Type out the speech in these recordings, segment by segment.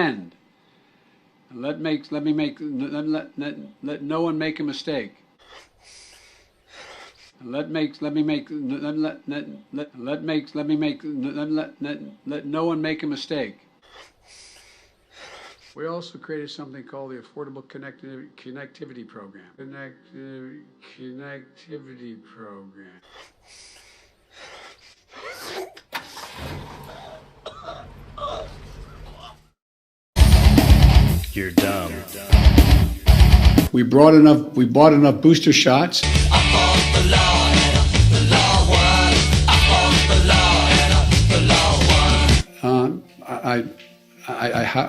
And let no one make a mistake. Let no one make a mistake. We also created something called the Affordable Connectivity Program. Connectivity Program. You're dumb. We bought enough booster shots.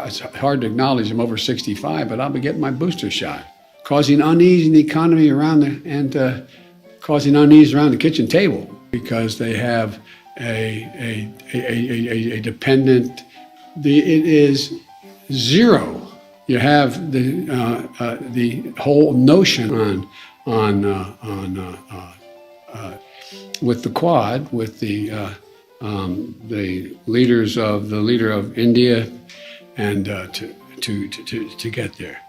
It's hard to acknowledge I'm over 65, but I'll be getting my booster shot, causing unease in the economy and causing unease around the kitchen table because they have a dependent. It is zero. You have the whole notion with the Quad, with the leader of India, and to get there.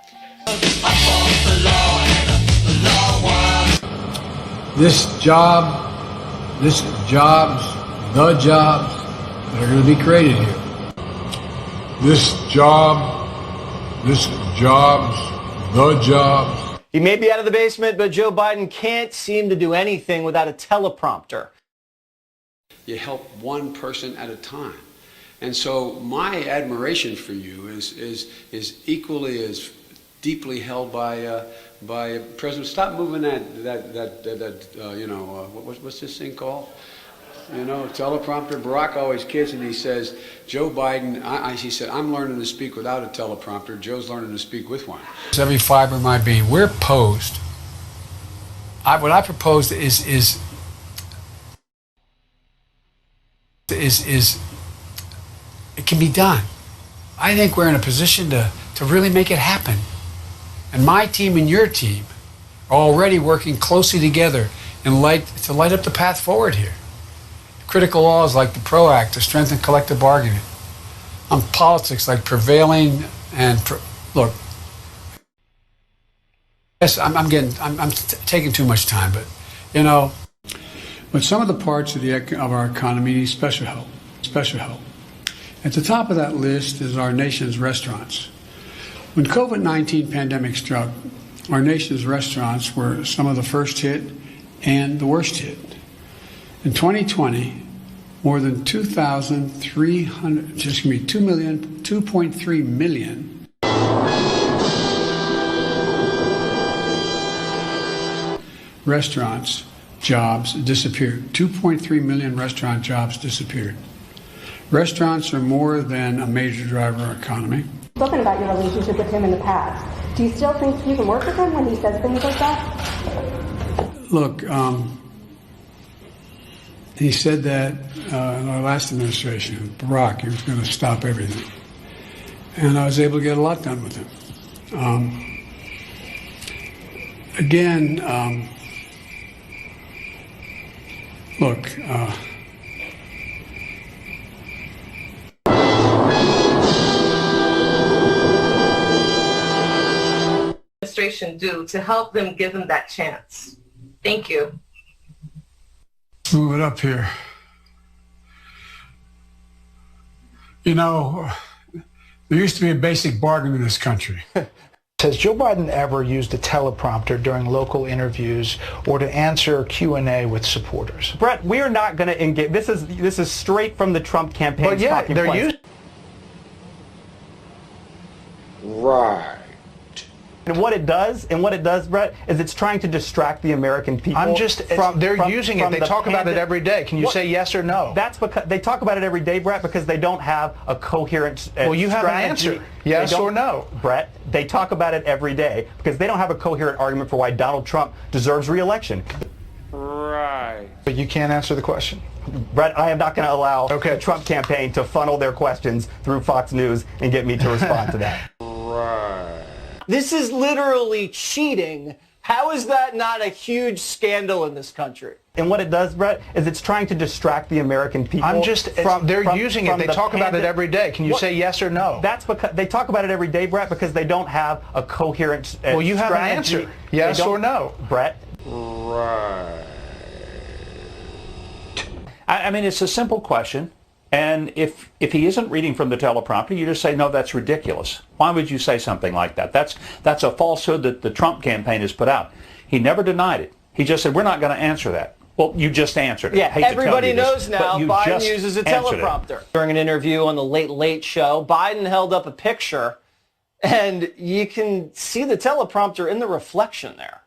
The jobs that are going to be created here. The jobs. He may be out of the basement, but Joe Biden can't seem to do anything without a teleprompter. You help one person at a time. And so my admiration for you is equally as deeply held by President. Stop moving what's this thing called? Teleprompter. Barack always kids and he says, Joe Biden, he said, I'm learning to speak without a teleprompter. Joe's learning to speak with one. Every fiber of my being. We're posed. What I proposed is it can be done. I think we're in a position to really make it happen. And my team and your team are already working closely together to light up the path forward here. Critical laws like the PRO Act to strengthen collective bargaining. On politics like prevailing and look. Yes, I'm taking too much time, but but some of the parts of our economy need special help. Special help. At the top of that list is our nation's restaurants. When COVID-19 pandemic struck, our nation's restaurants were some of the first hit and the worst hit. In 2020, more than 2.3 million restaurants jobs disappeared. 2.3 million restaurant jobs disappeared. Restaurants are more than a major driver of our economy. Spoken about your relationship with him in the past. Do you still think you can work with him when he says things like that? Look, he said that in our last administration, Barack, he was going to stop everything. And I was able to get a lot done with him. Administration do to help them give them that chance? Thank you. Move it up here. There used to be a basic bargain in this country. Has Joe Biden ever used a teleprompter during local interviews or to answer Q&A with supporters? Brett, we are not going to engage. This is straight from the Trump campaign. But yeah, they're used. Right. And what it does, Brett, is it's trying to distract the American people. They're using it. They talk about it every day. Can you say yes or no? That's because they talk about it every day, Brett, because they don't have a coherent Well, you have strategy. an answer. Yes or no? Brett, they talk about it every day because they don't have a coherent argument for why Donald Trump deserves re-election. Right. But you can't answer the question. Brett, I am not going to allow the Trump campaign to funnel their questions through Fox News and get me to respond to that. Right. This is literally cheating How is that not a huge scandal in this country? And what it does, Brett, is it's trying to distract the American people. They're using it. They talk about it every day. Can you say yes or no? That's because they talk about it every day, Brett, because they don't have a coherent well, you have an strategy. answer. Yes or no? Brett? Right. I mean, it's a simple question. And if he isn't reading from the teleprompter, you just say, no, that's ridiculous. Why would you say something like that? That's a falsehood that the Trump campaign has put out. He never denied it. He just said, we're not going to answer that. Well, you just answered it. Yeah, everybody knows now Biden just uses a answered teleprompter. During an interview on the Late Late Show, Biden held up a picture, and you can see the teleprompter in the reflection there.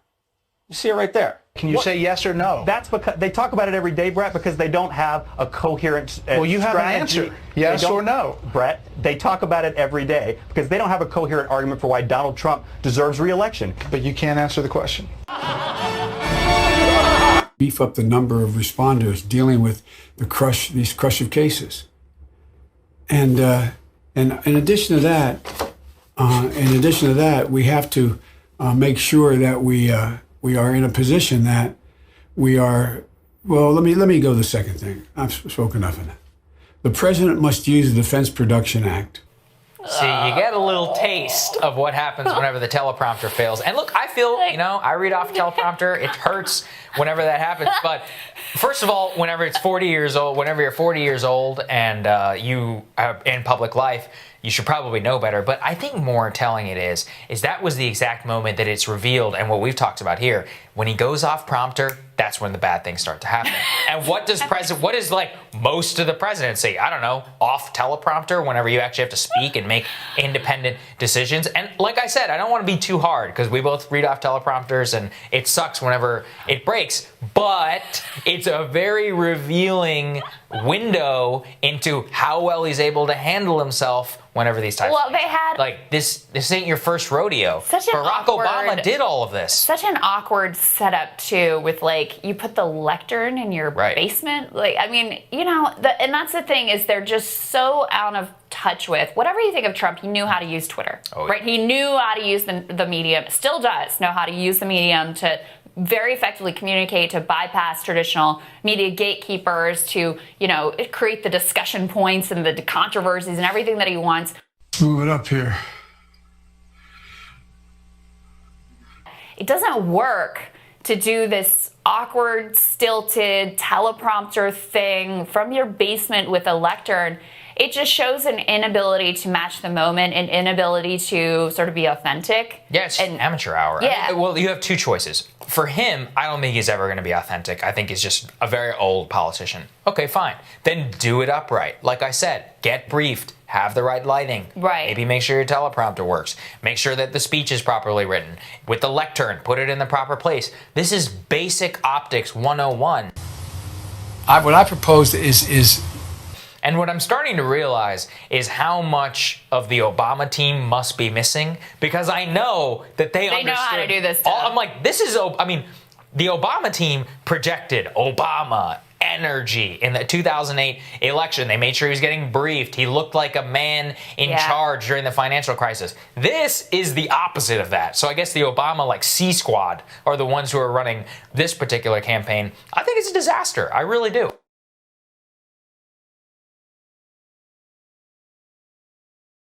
You see it right there. Can you say yes or no? That's because they talk about it every day, Brett, because they don't have a coherent well, you have an strategy. answer. Yes or no? Brett, they talk about it every day because they don't have a coherent argument for why Donald Trump deserves re-election. But you can't answer the question. Beef up the number of responders dealing with these crush of cases. And in addition to that, we have to make sure that we are in a position that we are. Well, let me go to the second thing. I've spoken enough of that. The president must use the Defense Production Act. See, you get a little taste of what happens whenever the teleprompter fails. And look, I feel, I read off a teleprompter. It hurts whenever that happens. But first of all, whenever you're 40 years old and you are in public life, you should probably know better. But I think more telling it is that was the exact moment that it's revealed. And what we've talked about here, when he goes off prompter, that's when the bad things start to happen. And what is like most of the presidency? I don't know, off teleprompter whenever you actually have to speak and make independent decisions. And like I said, I don't want to be too hard because we both read off teleprompters and it sucks whenever it breaks. But it's a very revealing window into how well he's able to handle himself whenever these types Well, they had like this ain't your first rodeo. Barack Obama did all of this. Such an awkward setup too, with like you put the lectern in your basement. Like, I mean, and that's the thing is they're just so out of touch with whatever you think of Trump. He knew how to use Twitter, right? He knew how to use the medium. Still does know how to use the medium to very effectively communicate, to bypass traditional media gatekeepers, to, create the discussion points and the controversies and everything that he wants. Move it up here. It doesn't work to do this awkward, stilted teleprompter thing from your basement with a lectern. It just shows an inability to match the moment, an inability to sort of be authentic. Yeah, it's an amateur hour. Yeah. Well, you have two choices. For him, I don't think he's ever going to be authentic. I think he's just a very old politician. Okay, fine. Then do it upright. Like I said, get briefed. Have the right lighting. Right. Maybe make sure your teleprompter works. Make sure that the speech is properly written. With the lectern, put it in the proper place. This is basic optics 101. What I proposed is and what I'm starting to realize is how much of the Obama team must be missing, because I know that they understood. Know how to do this stuff. I'm like, the Obama team projected Obama energy in the 2008 election. They made sure he was getting briefed. He looked like a man in charge during the financial crisis. This is the opposite of that. So I guess the Obama C Squad are the ones who are running this particular campaign. I think it's a disaster. I really do.